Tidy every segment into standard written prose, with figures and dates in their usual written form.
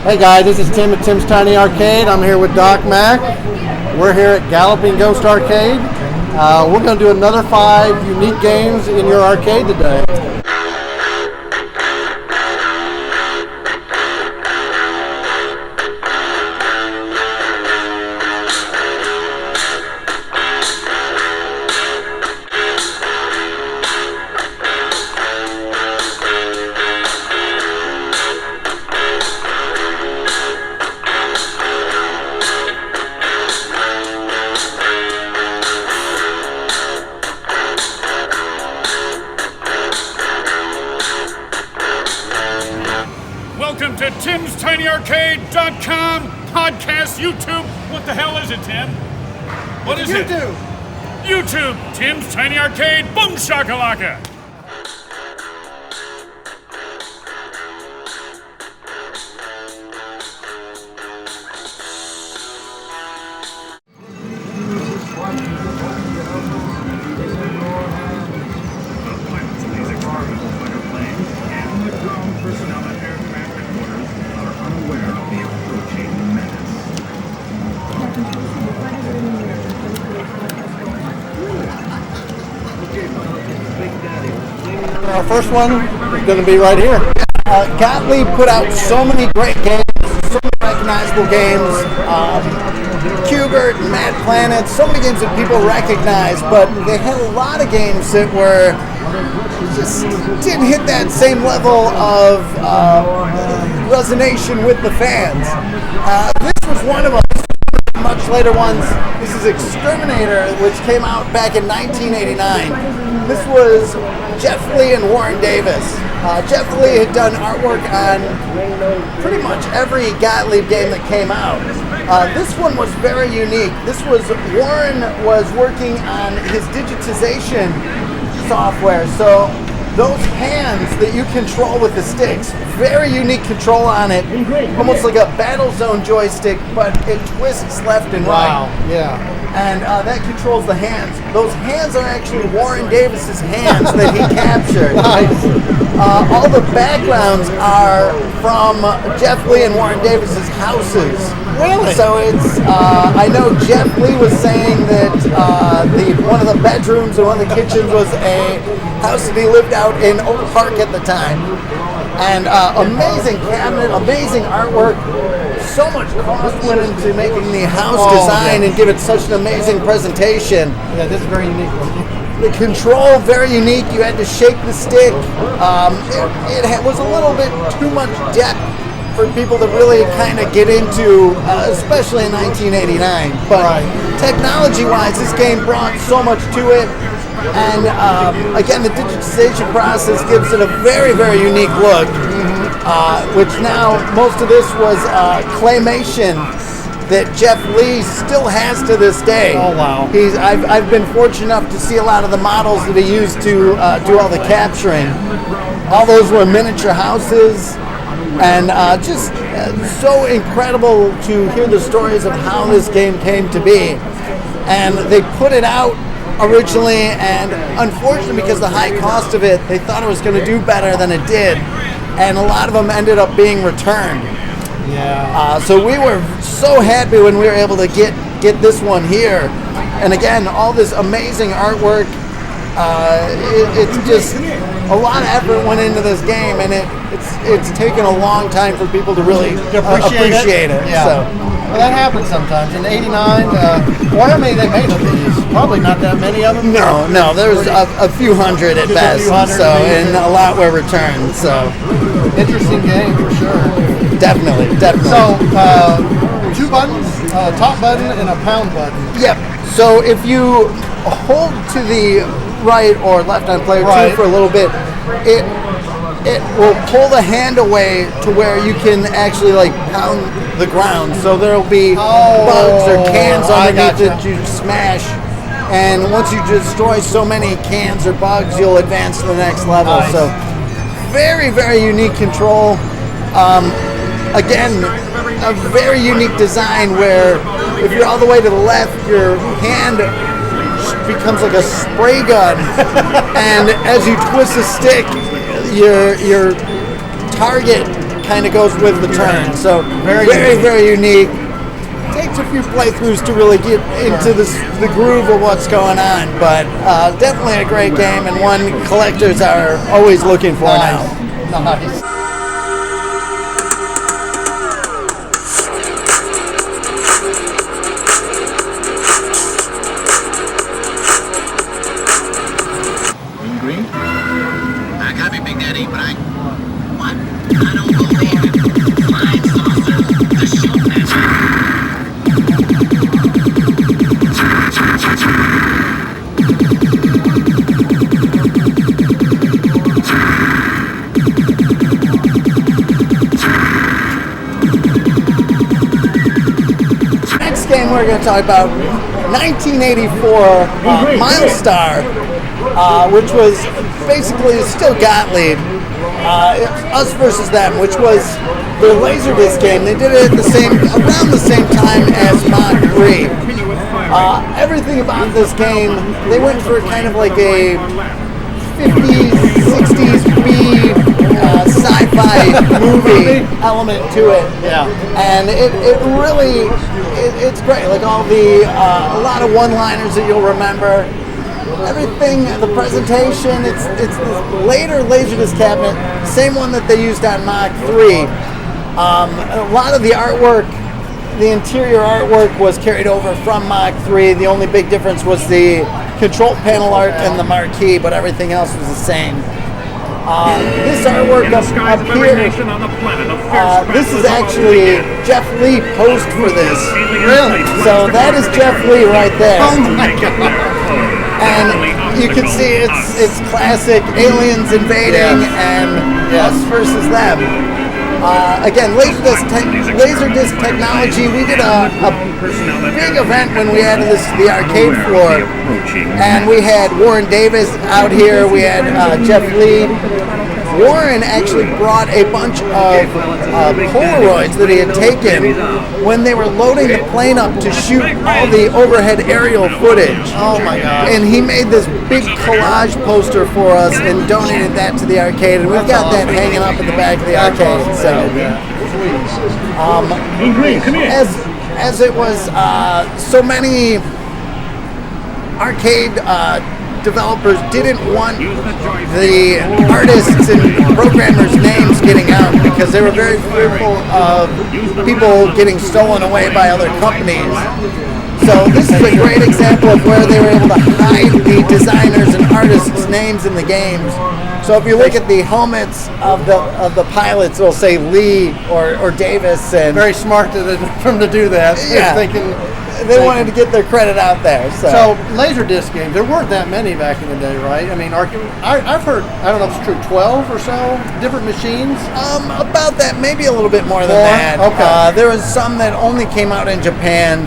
Hey guys, this is Tim at Tim's Tiny Arcade. I'm here with Doc Mac. We're here at Galloping Ghost Arcade. We're going to do another 5 unique games in your arcade today. Welcome to Tim'sTinyArcade.com podcast, YouTube. What the hell is it, Tim? What is it? YouTube. Tim's Tiny Arcade. Boom shakalaka. Our first one is going to be right here. Gottlieb put out so many great games, so many recognizable games. Cubert, Mad Planet, so many games that people recognize, but they had a lot of games that were just didn't hit that same level of resonation with the fans. This was one of them. Much later ones. This is Exterminator, which came out back in 1989. This was Jeff Lee and Warren Davis. Jeff Lee had done artwork on pretty much every Gottlieb game that came out. This one was very unique. Warren was working on his digitization software, so those hands that you control with the sticks, very unique control on it, almost like a Battlezone joystick, but it twists left and right. Wow, yeah. And that controls the hands. Those hands are actually Warren Davis's hands that he captured. Nice. All the backgrounds are from Jeff Lee and Warren Davis's houses. Really? So it's, I know Jeff Lee was saying that one of the bedrooms and one of the kitchens was a house that he lived out in Oak Park at the time. And amazing cabinet, amazing artwork. So much cost went into making the house design and give it such an amazing presentation. Yeah, this is very unique. The control, very unique. You had to shake the stick. It was a little bit too much depth for people to really kind of get into, especially in 1989. But technology-wise, this game brought so much to it. And again, the digitization process gives it a very, very unique look, which now most of this was claymation that Jeff Lee still has to this day. Oh, wow. I've been fortunate enough to see a lot of the models that he used to do all the capturing. All those were miniature houses, and just so incredible to hear the stories of how this game came to be. And they put it out originally, and unfortunately, because of the high cost of it, they thought it was going to do better than it did, and a lot of them ended up being returned. Yeah. So we were so happy when we were able to get this one here, and again, all this amazing artwork. It's just a lot of effort went into this game, and it's taken a long time for people to really appreciate it. Yeah. So. Well, that happens sometimes. In '89, or how many they made of these? Probably not that many of them. No, there's a few hundred at best. And a lot were returned. So interesting game for sure. Definitely. So 2 buttons, top button and a pound button. Yep. So if you hold to the right or left on player 2 for a little bit, it will pull the hand away to where you can actually pound the ground. So there'll be bugs or cans underneath that you smash. And once you destroy so many cans or bugs, you'll advance to the next level. Nice. So very, very unique control. Again, a very unique design where if you're all the way to the left, your hand becomes like a spray gun. And as you twist the stick, your target kind of goes with the turn. So very unique. Takes a few playthroughs to really get into the groove of what's going on, but definitely a great game and one collectors are always looking for now. Nice. Green? I copy, Big Daddy, but what? I don't believe it. Flying saucer. The show master. Next game we're going to talk about 1984 Milestar, which was basically still Gottlieb. Us versus them, which was their Laserdisc game. They did it at around the same time as Mach 3. Everything about this game, they went for kind of like a 50s, 60s B sci-fi movie element to it. Yeah. And it really, it's great. Like a lot of one-liners that you'll remember. Everything, the presentation, it's this later Laserdisc cabinet, same one that they used on Mach 3. A lot of the artwork, the interior artwork was carried over from Mach 3. The only big difference was the control panel art and the marquee, but everything else was the same. This artwork up here, this is actually Jeff Lee posed for this. Really? So that is Jeff Lee right there. Oh my God. And you can see it's classic aliens invading and us versus them. Again, Laserdisc technology. We did a big event when we added this to the arcade floor, and we had Warren Davis out here. We had Jeff Lee. Warren actually brought a bunch of Polaroids that he had taken when they were loading the plane up to shoot all the overhead aerial footage. Oh my God. And he made this big collage poster for us and donated that to the arcade, and we've got that hanging up in the back of the arcade. So, as it was, so many arcade developers didn't want the artists and programmers' names getting out because they were very fearful of people getting stolen away by other companies. So this is a great example of where they were able to hide the designers and artists' names in the games. So if you look at the helmets of the pilots, it'll say Lee or Davis. And very smart for them to do that. Yeah. They wanted to get their credit out there. So Laserdisc games, there weren't that many back in the day, right? I mean, I've heard, I don't know if it's true, 12 or so different machines? About that, maybe a little bit more than that. Okay. There was some that only came out in Japan.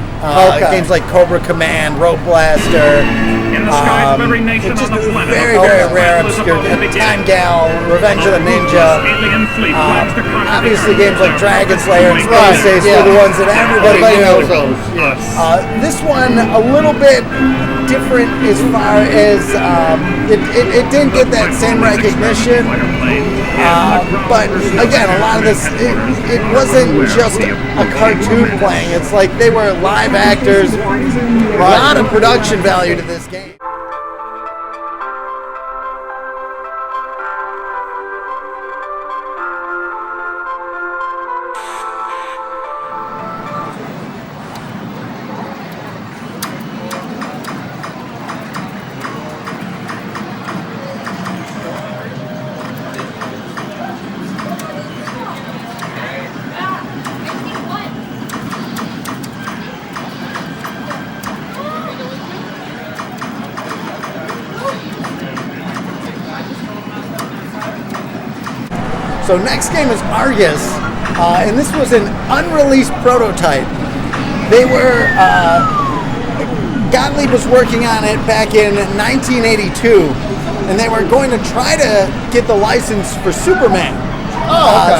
Games like Cobra Command, Rope Blaster. In the skies of every nation on the planet. Very rare, obscure. Time Gal, Revenge of the Ninja. Obviously, games like Dragon Slayer and Space Ace were the ones that everybody knows knew. those. Yes. This one, a little bit different as far as it didn't get that same recognition. But again, a lot of this, it wasn't just a cartoon playing. It's like they were live actors. A lot of production value to this game. So next game is Argus, and this was an unreleased prototype. They were, Gottlieb was working on it back in 1982, and they were going to try to get the license for Superman.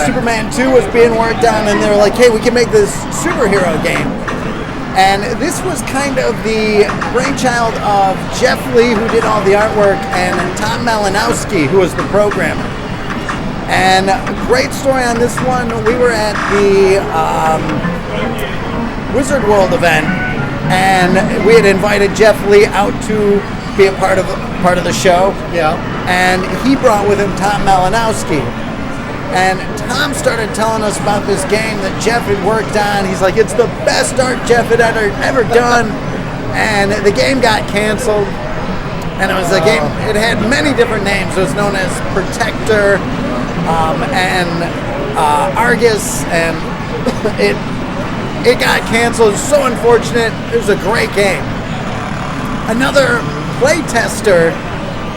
Superman 2 was being worked on, and they were like, hey, we can make this superhero game. And this was kind of the brainchild of Jeff Lee, who did all the artwork, and Tom Malinowski, who was the programmer. And great story on this one. We were at the Wizard World event, and we had invited Jeff Lee out to be a part of the show. Yeah. And he brought with him Tom Malinowski. And Tom started telling us about this game that Jeff had worked on. He's like, it's the best art Jeff had ever done. And the game got canceled. And it was a game, it had many different names. It was known as Protector and Argus, and it got canceled. It was so unfortunate. It was a great game. Another play tester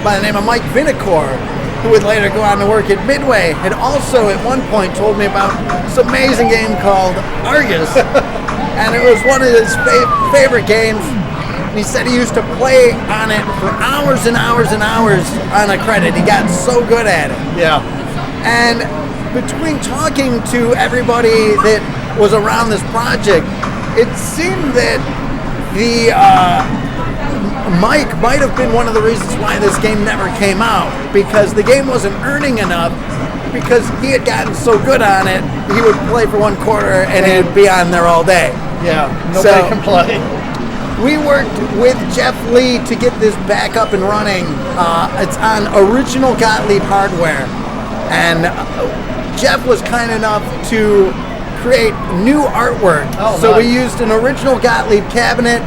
by the name of Mike Vinacore, who would later go on to work at Midway, had also at one point told me about this amazing game called Argus. And it was one of his favorite games. And he said he used to play on it for hours and hours and hours on a credit. He got so good at it. Yeah. And between talking to everybody that was around this project, it seemed that the Mike might have been one of the reasons why this game never came out, because the game wasn't earning enough, because he had gotten so good on it, he would play for one quarter and it would be on there all day. Yeah, nobody can play. We worked with Jeff Lee to get this back up and running. It's on original Gottlieb hardware. And Jeff was kind enough to create new artwork. So nice. we used an original Gottlieb cabinet.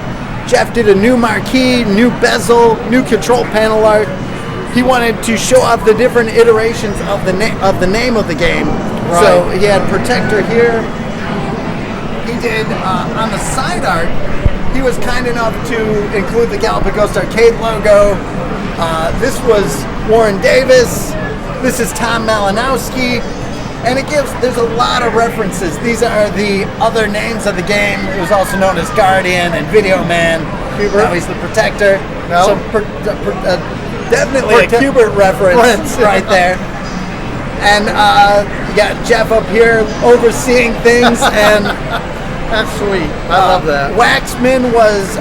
Jeff did a new marquee, new bezel, new control panel art. He wanted to show off the different iterations of the name of the game. Right. So he had Protector here. He did on the side art. He was kind enough to include the Galloping Ghost Arcade logo. This was Warren Davis. This is Tom Malinowski. And there's a lot of references. These are the other names of the game. It was also known as Guardian and Video Man. Now he's the Protector. No. So definitely a Cubert reference right there. And you got Jeff up here overseeing things, and that's sweet. I love that. Waxman was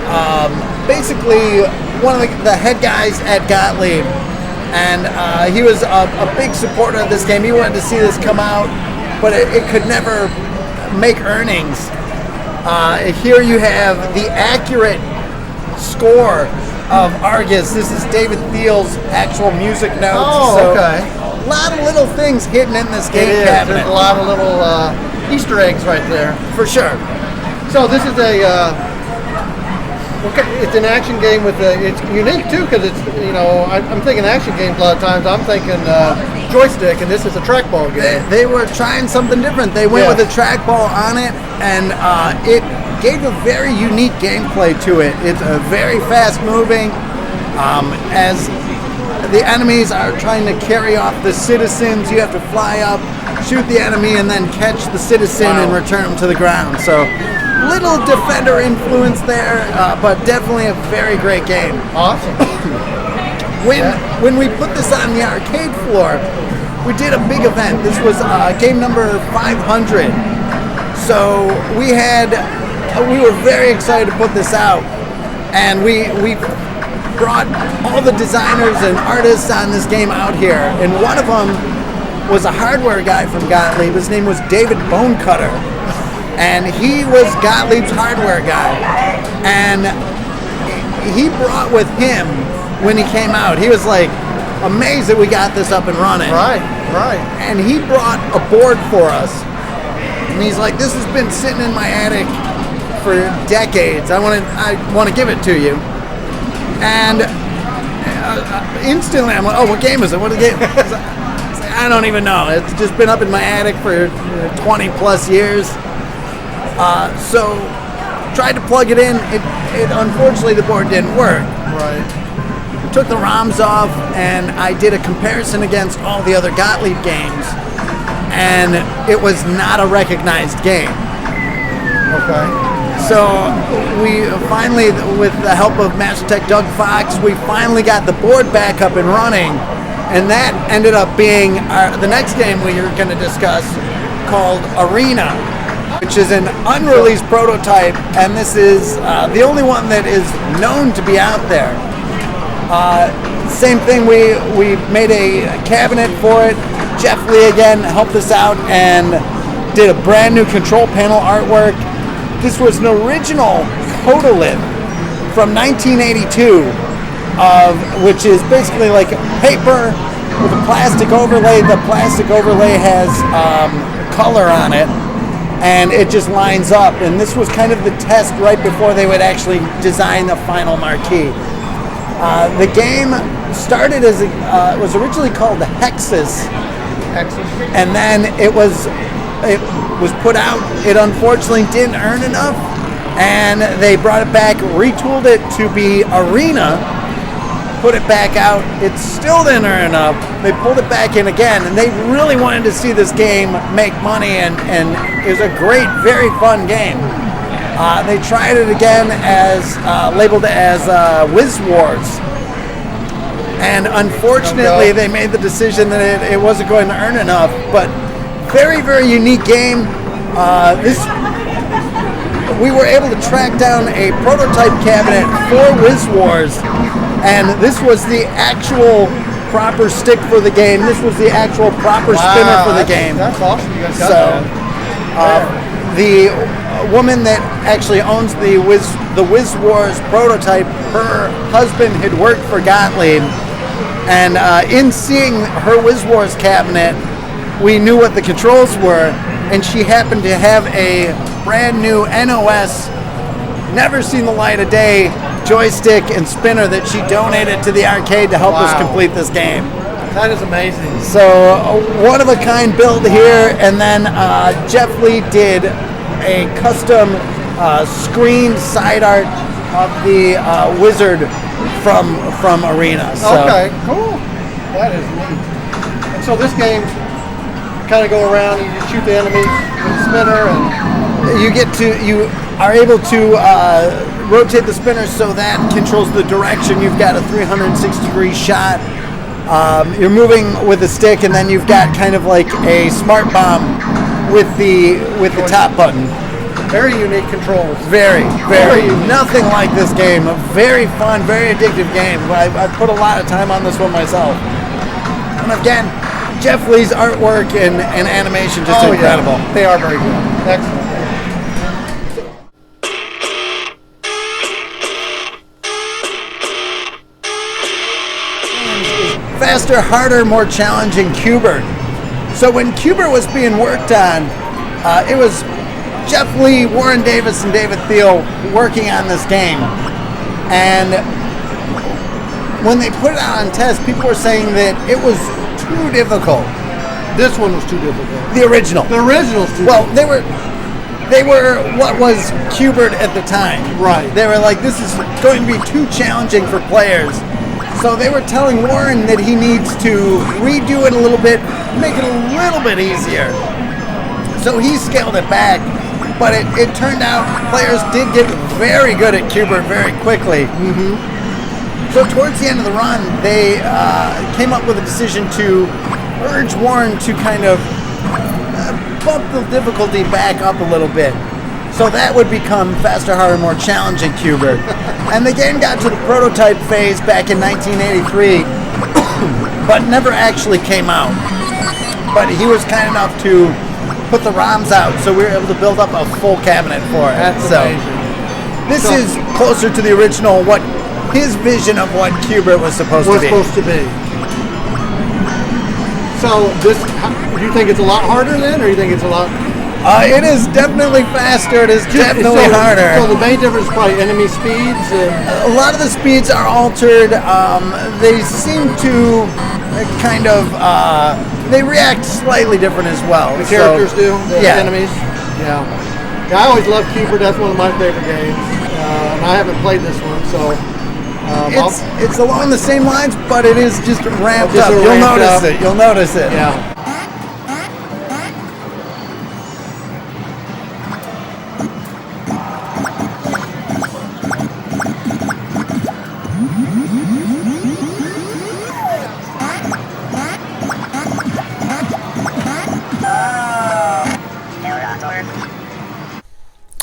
basically one of the head guys at Gottlieb, and he was a big supporter of this game. He wanted to see this come out, but it could never make earnings. Here you have the accurate score of Argus. This is David Thiel's actual music notes. Oh, okay. A lot of little things hidden in this game cabinet. There's a lot of little Easter eggs right there. For sure. So this is it's an action game with it's unique too, because it's, I'm thinking action games a lot of times. I'm thinking joystick, and this is a trackball game. They were trying something different. They went with a trackball on it, and it gave a very unique gameplay to it. It's very fast moving. As the enemies are trying to carry off the citizens, you have to fly up, shoot the enemy, and then catch the citizen and return them to the ground. So little Defender influence there, but definitely a very great game. Awesome. When we put this on the arcade floor, we did a big event. This was game number 500. So we were very excited to put this out, and we brought all the designers and artists on this game out here, and one of them was a hardware guy from Gottlieb. His name was David Bonecutter, and he was Gottlieb's hardware guy, and he brought with him, when he came out, he was like amazed that we got this up and running. Right. And he brought a board for us, and he's like, this has been sitting in my attic for decades. I want to give it to you. And instantly I'm like, oh, what game is it? What game? I don't even know. It's just been up in my attic for 20 plus years. So tried to plug it in. It unfortunately the board didn't work. Right. Took the ROMs off, and I did a comparison against all the other Gottlieb games, and it was not a recognized game. Okay. So we finally, with the help of Master Tech Doug Fox, we finally got the board back up and running, and that ended up being the next game we were going to discuss, called Arena, which is an unreleased prototype, and this is the only one that is known to be out there. Same thing, we made a cabinet for it. Jeff Lee again helped us out and did a brand new control panel artwork. This was an original Gottlieb from 1982, which is basically like paper with a plastic overlay. The plastic overlay has color on it, and it just lines up. And this was kind of the test right before they would actually design the final marquee. The game started as it was originally called the Hexus, and then it was put out. It unfortunately didn't earn enough, and they brought it back, retooled it to be Arena, put it back out. It still didn't earn enough. They pulled it back in again, and they really wanted to see this game make money, and it was a great, very fun game. They tried it again as labeled as Wiz Wars, and unfortunately they made the decision that it wasn't going to earn enough. But very, very unique game. We were able to track down a prototype cabinet for Wiz Wars, and this was the actual proper stick for the game. This was the actual proper spinner for the game. That's awesome. You guys got that. The woman that actually owns the Wiz Wars prototype, her husband had worked for Gottlieb, and in seeing her Wiz Wars cabinet, we knew what the controls were, and she happened to have a brand new NOS, never seen the light of day, joystick and spinner that she donated to the arcade to help us complete this game. That is amazing. So one of a kind build here, and then Jeff Lee did a custom screen side art of the wizard from Arena. So. Okay, cool. That is neat. And so this game, kind of go around and you just shoot the enemies with the spinner, and you are able to rotate the spinner so that controls the direction. You've got a 360-degree shot. You're moving with the stick, and then you've got kind of like a smart bomb with the top button. Very unique controls. Very nothing like this game. A very fun, very addictive game. I've put a lot of time on this one myself. And again, Jeff Lee's artwork and animation just incredible. Yeah. They are very good. Excellent. Faster, harder, more challenging Qbert. So when Qbert was being worked on, it was Jeff Lee, Warren Davis, and David Thiel working on this game. And when they put it out on test, people were saying that it was too difficult. This one was too difficult. The original. The original's too difficult. They were what was Qbert at the time. Right. They were like, this is going to be too challenging for players. So they were telling Warren that he needs to redo it a little bit, make it a little bit easier. So he scaled it back, but it turned out players did get very good at Qbert very quickly. Mm-hmm. So towards the end of the run, they came up with a decision to urge Warren to kind of bump the difficulty back up a little bit. So that would become faster, harder, more challenging Qbert. And the game got to the prototype phase back in 1983, but never actually came out. But he was kind enough to put the ROMs out, so we were able to build up a full cabinet for it. That's amazing. This is closer to the original, what his vision of what Qbert was supposed to be. So this, do you think it's a lot harder then, or you think it's a lot? It is definitely faster. It is definitely harder. So the main difference is probably enemy speeds. A lot of the speeds are altered. They seem to kind of they react slightly different as well. The characters do. The enemies. Yeah. I always love Qbert. That's one of my favorite games. And I haven't played this one, so. It's along the same lines, but it is just ramped up. You'll notice it. You'll notice it. Yeah.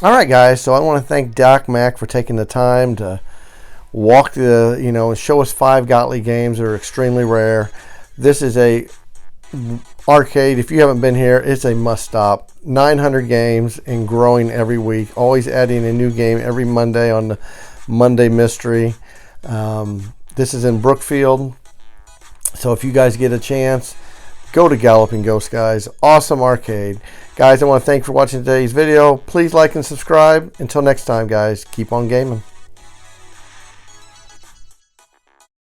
All right, guys. So I want to thank Doc Mack for taking the time to walk the, and show us 5 Gottlieb games that are extremely rare. This is a Arcade. If you haven't been here, it's a must stop. 900 games and growing every week. Always adding a new game every Monday on the Monday Mystery. This is in Brookfield. So if you guys get a chance, go to Galloping Ghost, guys. Awesome arcade. Guys, I want to thank you for watching today's video. Please like and subscribe. Until next time, guys, keep on gaming.